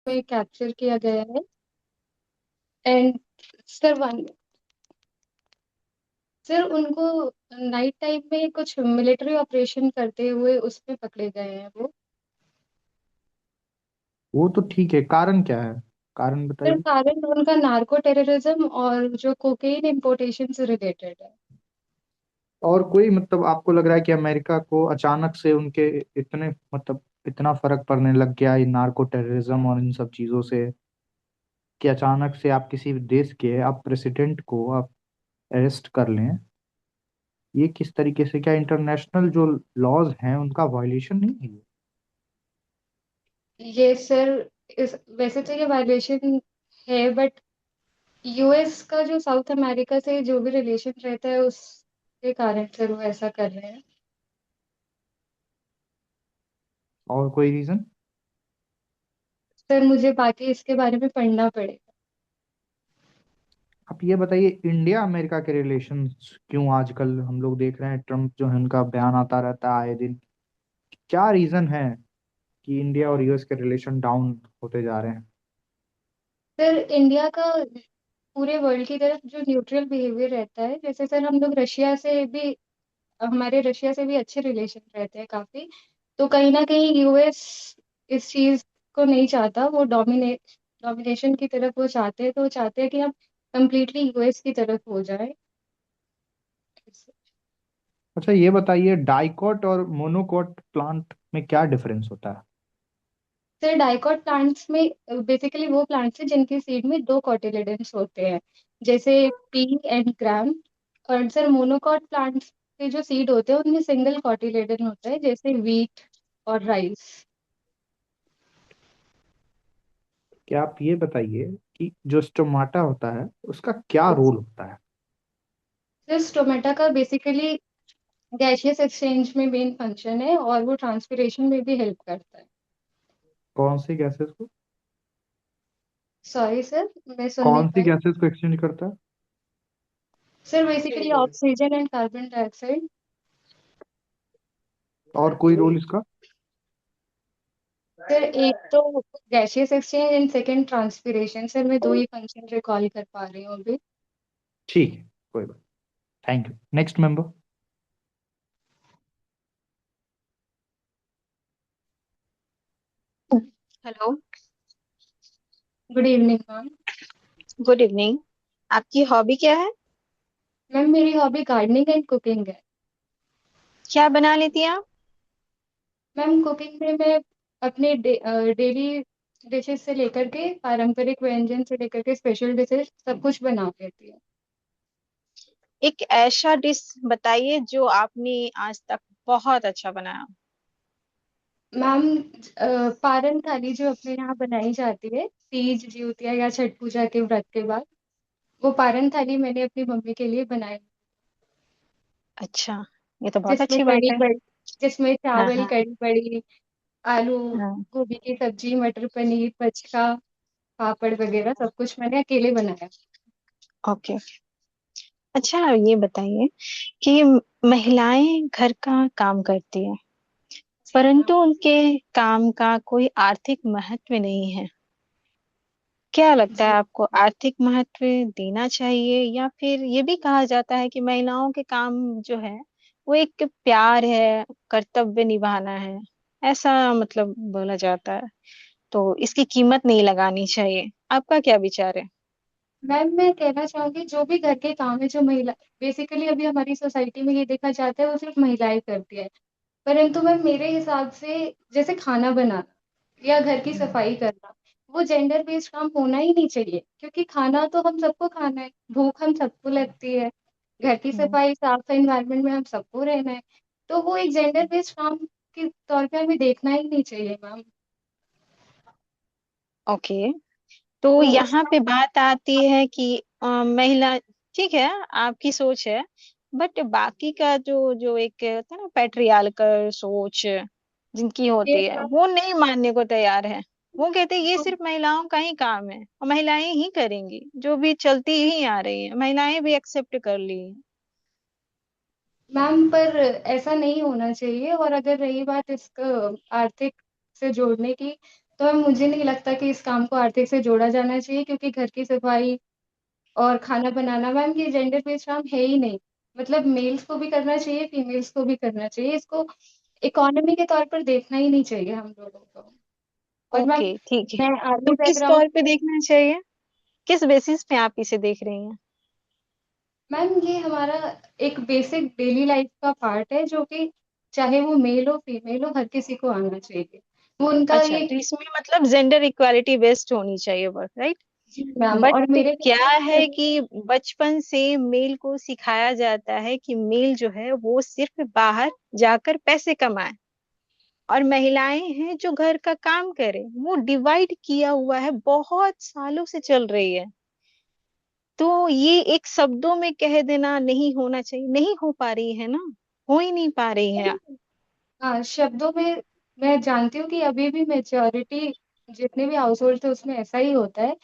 में कैप्चर किया गया है। एंड सर वन सर उनको नाइट टाइम में कुछ मिलिट्री ऑपरेशन करते हुए उसमें पकड़े गए हैं वो। वो तो ठीक है, कारण क्या है? कारण सर बताइए। कारण उनका नार्को टेररिज्म और जो कोकेन इंपोर्टेशन से रिलेटेड है। और कोई मतलब आपको लग रहा है कि अमेरिका को अचानक से उनके इतने मतलब इतना फर्क पड़ने लग गया इन नार्को टेररिज्म और इन सब चीजों से, कि अचानक से आप किसी भी देश के आप प्रेसिडेंट को आप अरेस्ट कर लें? ये किस तरीके से, क्या इंटरनेशनल जो लॉज हैं उनका वायलेशन नहीं है ये? ये सर इस वैसे तो ये वायलेशन है, बट यूएस का जो साउथ अमेरिका से जो भी रिलेशन रहता है उसके कारण सर वो ऐसा कर रहे हैं। और कोई रीजन? सर मुझे बाकी इसके बारे में पढ़ना पड़ेगा। आप ये बताइए, इंडिया अमेरिका के रिलेशंस क्यों आजकल हम लोग देख रहे हैं, ट्रम्प जो है उनका बयान आता रहता है आए दिन। क्या रीजन है कि इंडिया और यूएस के रिलेशन डाउन होते जा रहे हैं? सर इंडिया का पूरे वर्ल्ड की तरफ जो न्यूट्रल बिहेवियर रहता है, जैसे सर हम लोग रशिया से भी हमारे रशिया से भी अच्छे रिलेशन रहते हैं काफी। तो कहीं ना कहीं यूएस इस चीज को नहीं चाहता, वो डोमिनेशन की तरफ वो चाहते हैं, तो वो चाहते हैं कि हम कंप्लीटली यूएस की तरफ हो जाए। अच्छा ये बताइए, डाइकॉट और मोनोकॉट प्लांट में क्या डिफरेंस होता है? सर डाइकॉट प्लांट्स में बेसिकली वो प्लांट्स हैं जिनकी सीड में दो कोटिलेडन्स होते हैं, जैसे पी एंड ग्राम। और सर मोनोकॉट प्लांट्स के जो सीड होते हैं उनमें सिंगल कोटिलेडन होता है, जैसे वीट और राइस। क्या आप ये बताइए कि जो स्टोमाटा होता है उसका क्या रोल होता है? सर टोमेटो का बेसिकली गैसियस एक्सचेंज में मेन फंक्शन है, और वो ट्रांसपिरेशन में भी हेल्प करता है। कौन सी गैसेस को? सॉरी सर, मैं सुन नहीं कौन सी पाई। गैसेस को एक्सचेंज करता है? Sir basically oxygen and carbon dioxide. और कोई रोल इसका? सर एक तो gaseous exchange and second transpiration, sir मैं दो ही फंक्शन रिकॉल कर पा रही हूँ अभी। ठीक है, कोई बात। Thank you. Next member. Hello. Good evening ma'am. Good evening. आपकी हॉबी क्या है? मैम मेरी हॉबी गार्डनिंग एंड कुकिंग है। क्या बना लेती हैं आप? मैम कुकिंग में मैं अपने डेली डिशेस से लेकर के पारंपरिक व्यंजन से लेकर के स्पेशल डिशेस सब कुछ बना लेती हूँ। एक ऐसा डिश बताइए जो आपने आज तक बहुत अच्छा बनाया। मैम पारन थाली जो अपने यहाँ बनाई जाती है तीज जिउतिया या छठ पूजा के व्रत के बाद, वो पारन थाली मैंने अपनी मम्मी के लिए बनाई। अच्छा, ये तो बहुत जिसमें अच्छी बात कड़ी है। बड़ी जिसमें हाँ चावल हाँ कड़ी बड़ी, आलू, हाँ। गोभी की सब्जी, मटर पनीर, पचका, पापड़ वगैरह सब कुछ मैंने अकेले बनाया। ओके। अच्छा ये बताइए कि महिलाएं घर का काम करती हैं, जी परंतु मैम। उनके काम का कोई आर्थिक महत्व नहीं है। क्या लगता है जी आपको, आर्थिक महत्व देना चाहिए, या फिर ये भी कहा जाता है कि महिलाओं के काम जो है वो एक प्यार है, कर्तव्य निभाना है, ऐसा मतलब बोला जाता है, तो इसकी कीमत नहीं लगानी चाहिए। आपका क्या विचार है? मैम मैं कहना चाहूंगी जो भी घर के काम है जो महिला बेसिकली अभी हमारी सोसाइटी में ये देखा जाता है वो सिर्फ महिलाएं करती है। परंतु मैम मेरे हिसाब से जैसे खाना बनाना या घर की सफाई करना, वो जेंडर बेस्ड काम होना ही नहीं चाहिए, क्योंकि खाना तो हम सबको खाना है, भूख हम सबको लगती है। घर की हम्म। सफाई साफ एनवायरनमेंट में हम सबको रहना है। तो वो एक जेंडर बेस्ड काम के तौर पे हमें देखना ही नहीं चाहिए मैम। ओके। तो तो यहाँ उसका पे बात आती है कि महिला, ठीक है, आपकी सोच है, बट बाकी का जो जो एक होता है ना पैट्रियार्कल सोच जिनकी ये होती है, वो नहीं मानने को तैयार है। वो कहते हैं ये तो सिर्फ महिलाओं का ही काम है और महिलाएं ही करेंगी, जो भी चलती ही आ रही है महिलाएं भी एक्सेप्ट कर ली हैं। मैम पर ऐसा नहीं होना चाहिए। और अगर रही बात इसका आर्थिक से जोड़ने की, तो मैम मुझे नहीं लगता कि इस काम को आर्थिक से जोड़ा जाना चाहिए, क्योंकि घर की सफाई और खाना बनाना मैम ये जेंडर बेस्ड काम है ही नहीं। मतलब मेल्स को भी करना चाहिए, फीमेल्स को भी करना चाहिए। इसको इकोनॉमी के तौर पर देखना ही नहीं चाहिए हम लोगों को। और मैम ओके, ठीक है। मैं तो आर्मी किस बैकग्राउंड। तौर पे देखना चाहिए? किस बेसिस पे आप इसे देख रही हैं? मैम ये हमारा एक बेसिक डेली लाइफ का पार्ट है, जो कि चाहे वो मेल हो फीमेल हो, हर किसी को आना चाहिए। वो उनका अच्छा, ये। तो इसमें मतलब जेंडर इक्वालिटी बेस्ड होनी चाहिए वर्क, राइट? जी मैम, बट और मेरे क्या है लिए। कि बचपन से मेल को सिखाया जाता है कि मेल जो है वो सिर्फ बाहर जाकर पैसे कमाए, और महिलाएं हैं जो घर का काम करे। वो डिवाइड किया हुआ है, बहुत सालों से चल रही है। तो ये एक शब्दों में कह देना नहीं होना चाहिए, नहीं हो पा रही है ना, हो ही नहीं पा रही है। हाँ, शब्दों में मैं जानती हूँ कि अभी भी मेजोरिटी जितने भी हाउस होल्ड थे उसमें ऐसा ही होता है।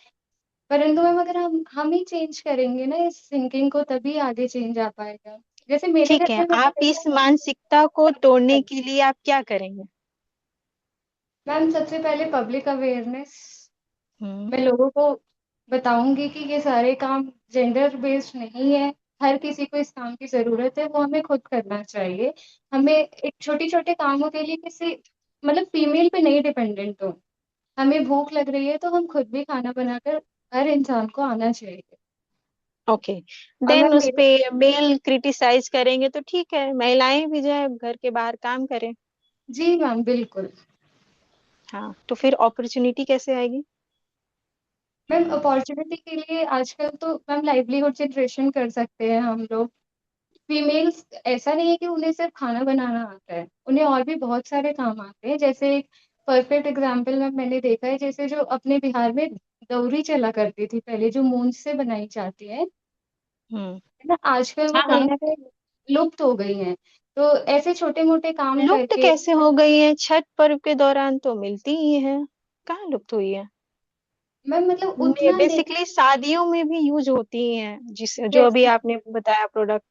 परंतु मैम अगर हम ही चेंज करेंगे ना इस थिंकिंग को, तभी आगे चेंज आ पाएगा। जैसे मेरे ठीक घर है, में मैंने आप देखा इस मानसिकता को तोड़ने है। के लिए आप क्या करेंगे? मैम सबसे पहले पब्लिक अवेयरनेस। हम्म। मैं लोगों को बताऊंगी कि ये सारे काम जेंडर बेस्ड नहीं है। हर किसी को इस काम की जरूरत है, वो हमें खुद करना चाहिए। हमें एक छोटे छोटे कामों के लिए किसी मतलब फीमेल पे नहीं डिपेंडेंट हो। हमें भूख लग रही है तो हम खुद भी खाना बनाकर हर इंसान को आना चाहिए। ओके। और देन मैम उस मेरे। पे मेल क्रिटिसाइज करेंगे तो ठीक है, महिलाएं भी जो है घर के बाहर काम करें। जी मैम बिल्कुल। हाँ, तो फिर अपॉर्चुनिटी कैसे आएगी? मैम अपॉर्चुनिटी के लिए आजकल तो मैम लाइवलीहुड जनरेशन कर सकते हैं हम लोग। फीमेल्स ऐसा नहीं है कि उन्हें सिर्फ खाना बनाना आता है, उन्हें और भी बहुत सारे काम आते हैं। जैसे एक परफेक्ट एग्जांपल में मैंने देखा है, जैसे जो अपने बिहार में दौरी चला करती थी पहले, जो मूंज से बनाई जाती हम्म। है ना, आजकल वो हाँ कहीं हाँ। ना कहीं लुप्त हो गई हैं। तो ऐसे छोटे मोटे काम लुप्त करके। कैसे हो गई है? छठ पर्व के दौरान तो मिलती ही है। कहाँ लुप्त हुई है? मैम मतलब उतना नहीं। बेसिकली शादियों में भी यूज होती ही है, जिस जो अभी जैसे आपने बताया प्रोडक्ट।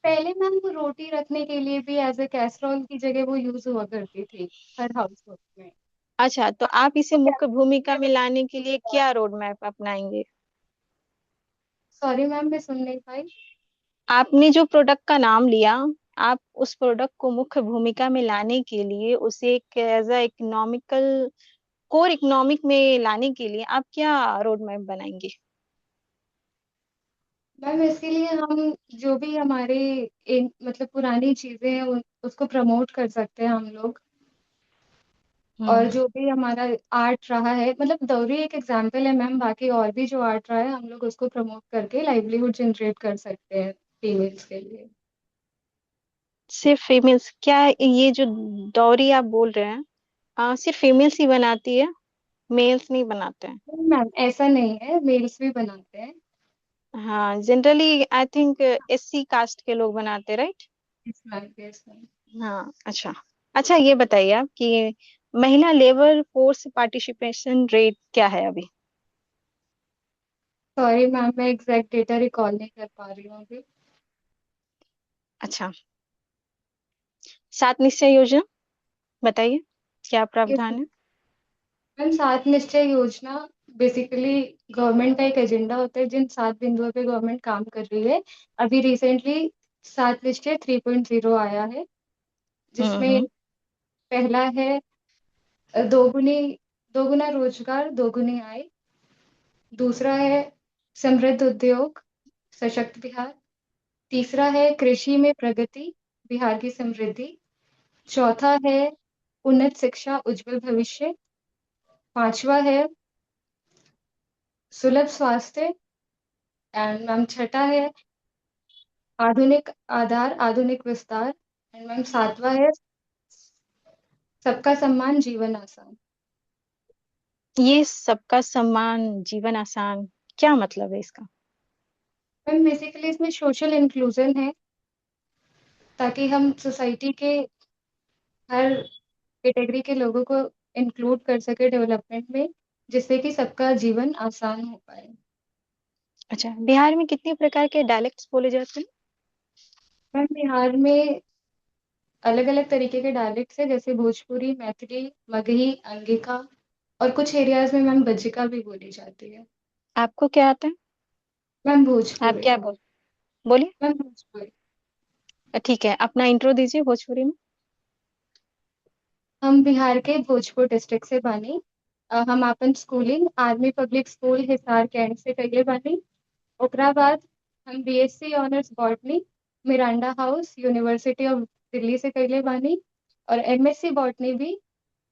पहले मैम वो रोटी रखने के लिए भी एज ए कैसरोल की जगह वो यूज हुआ करती थी हर हाउस होल्ड में। अच्छा, तो आप इसे मुख्य भूमिका में लाने के लिए क्या रोड मैप अपनाएंगे? सॉरी मैम, मैं सुन नहीं पाई। आपने जो प्रोडक्ट का नाम लिया, आप उस प्रोडक्ट को मुख्य भूमिका में लाने के लिए, उसे एक as a economical core economic में लाने के लिए आप क्या रोड मैप बनाएंगे? मैम इसके लिए हम जो भी हमारे मतलब पुरानी चीजें हैं उसको प्रमोट कर सकते हैं हम लोग। और हम्म। जो भी हमारा आर्ट रहा है, मतलब दौरी एक एग्जाम्पल है मैम, बाकी और भी जो आर्ट रहा है हम लोग उसको प्रमोट करके लाइवलीहुड जनरेट कर सकते हैं फीमेल्स के लिए। सिर्फ फीमेल्स क्या? ये जो दौरी आप बोल रहे हैं, सिर्फ फीमेल्स ही बनाती है, मेल्स नहीं बनाते हैं? मैम ऐसा नहीं है, मेल्स भी बनाते हैं। हाँ, generally I think SC caste के लोग बनाते, right? Yes ma'am, yes ma'am. हाँ, अच्छा। अच्छा, ये बताइए आप कि महिला लेबर फोर्स पार्टिसिपेशन रेट क्या है अभी? सॉरी मैम, मैं एग्जैक्ट डेटा रिकॉल नहीं कर पा रही हूँ अभी। अच्छा। सात निश्चय योजना बताइए, क्या यस प्रावधान है? मैम, सात निश्चय योजना बेसिकली गवर्नमेंट का एक एजेंडा होता है जिन सात बिंदुओं पे गवर्नमेंट काम कर रही है। अभी रिसेंटली सात निश्चय 3.0 आया है, जिसमें हम्म। पहला है दोगुनी दोगुना रोजगार दोगुनी आय। दूसरा है समृद्ध उद्योग सशक्त बिहार। तीसरा है कृषि में प्रगति बिहार की समृद्धि। चौथा है उन्नत शिक्षा उज्जवल भविष्य। पांचवा है सुलभ स्वास्थ्य। एंड मैम छठा है आधुनिक आधार आधुनिक विस्तार। एंड मैम सातवां है सबका सम्मान जीवन आसान। ये सबका सम्मान जीवन आसान, क्या मतलब है इसका? मैम बेसिकली इसमें सोशल इंक्लूजन है, ताकि हम सोसाइटी के हर कैटेगरी के लोगों को इंक्लूड कर सके डेवलपमेंट में, जिससे कि सबका जीवन आसान हो पाए। अच्छा, बिहार में कितने प्रकार के डायलेक्ट्स बोले जाते हैं? मैम बिहार में अलग अलग तरीके के डायलेक्ट्स है, जैसे भोजपुरी, मैथिली, मगही, अंगिका। और कुछ एरियाज में मैम बज्जिका भी बोली जाती है। आपको क्या आता है? मैम आप भोजपुरी। क्या बोलिए। मैम भोजपुरी। ठीक है, अपना इंट्रो दीजिए भोजपुरी में। हम बिहार के भोजपुर डिस्ट्रिक्ट से बानी। हम अपन schooling Army Public School Hisar cantt से कइले बानी। ओकरा बाद हम BSc honours botany Miranda House University of Delhi से कइले बानी। और एमएससी बॉटनी भी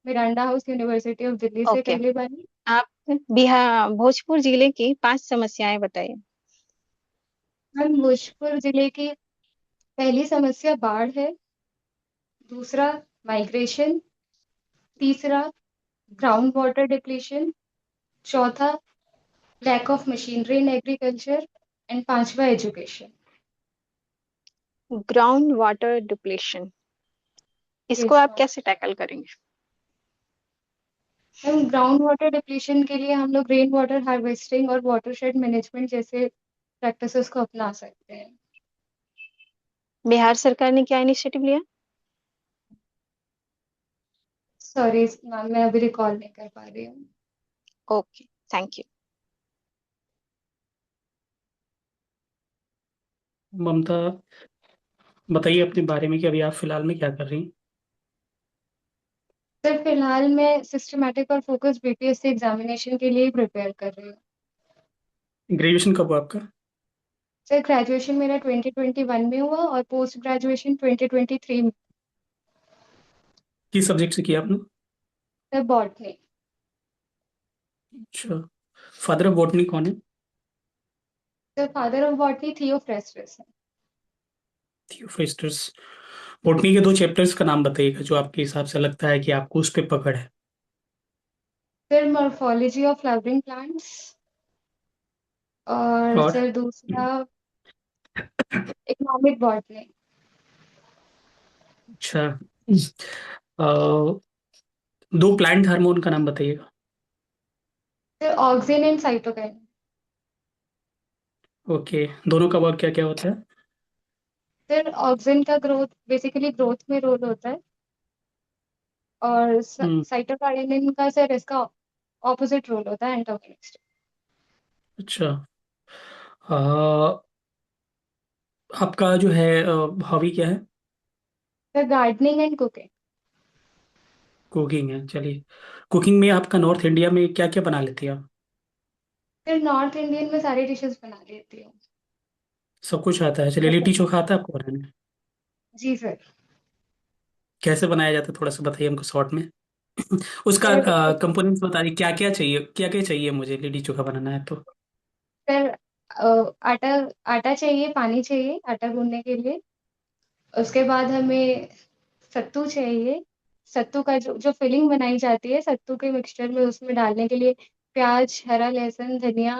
Miranda House University of Delhi से ओके, कइले बानी। आप बिहार भोजपुर जिले की 5 समस्याएं बताइए। हम भोजपुर जिले की पहली समस्या बाढ़ है। दूसरा माइग्रेशन। तीसरा ग्राउंड वाटर डिप्लीशन। चौथा lack of machinery in agriculture. And पांचवा एजुकेशन। ग्राउंड वाटर डिप्लेशन, इसको यस आप कैसे टैकल करेंगे? मैम, ग्राउंड वाटर डिप्लीशन के लिए हम लोग रेन वाटर हार्वेस्टिंग और वाटरशेड मैनेजमेंट जैसे प्रैक्टिसेस को अपना सकते हैं। बिहार सरकार ने क्या इनिशिएटिव लिया? सॉरी मैम, मैं अभी रिकॉल नहीं कर पा रही हूँ। Okay, thank you. ममता, बताइए अपने बारे में कि अभी आप फिलहाल में क्या कर रही हैं। सर फिलहाल मैं सिस्टमेटिक और फोकस बीपीएससी एग्जामिनेशन के लिए प्रिपेयर कर रही हूँ। ग्रेजुएशन कब हुआ आपका? सर ग्रेजुएशन मेरा 2021 में हुआ और पोस्ट ग्रेजुएशन 2023 में। किस सब्जेक्ट से किया आपने? Sir botany. अच्छा, फादर ऑफ बॉटनी कौन है? Sir father of botany Theophrastus है। थियोफ्रास्टस। बॉटनी के 2 चैप्टर्स का नाम बताइएगा जो आपके हिसाब से लगता है कि आपको उस पर पकड़ है। Sir morphology of flowering plants. और और सर दूसरा इकोनॉमिक बॉटनी। अच्छा, अ, 2 प्लांट हार्मोन का नाम बताइएगा। Sir auxin and cytokine. Okay, दोनों का वर्क क्या क्या होता है? सर ऑक्सिन का ग्रोथ बेसिकली ग्रोथ में रोल होता है। और हम्म। साइटोकाइनिन का सर इसका ऑपोजिट रोल होता है, एंटागोनिस्ट। अच्छा, अ, आपका जो है हॉबी क्या है? Sir gardening and cooking. Cooking है, चलिए। कुकिंग में आपका नॉर्थ इंडिया में क्या क्या बना लेती है आप? सर नॉर्थ इंडियन में सारी डिशेस बना लेती हूँ। सब कुछ आता है, चलिए। लिट्टी चोखा आता है आपको बनाने? जी सर। कैसे बनाया जाता है थोड़ा सा बताइए हमको शॉर्ट में। उसका सर कंपोनेंट्स बताइए, क्या क्या चाहिए, क्या क्या चाहिए मुझे लिट्टी चोखा बनाना है तो। सर आटा आटा चाहिए, पानी चाहिए आटा गूंदने के लिए। उसके बाद हमें सत्तू चाहिए। सत्तू का जो जो फिलिंग बनाई जाती है सत्तू के मिक्सचर में उसमें डालने के लिए प्याज, हरा लहसुन, धनिया,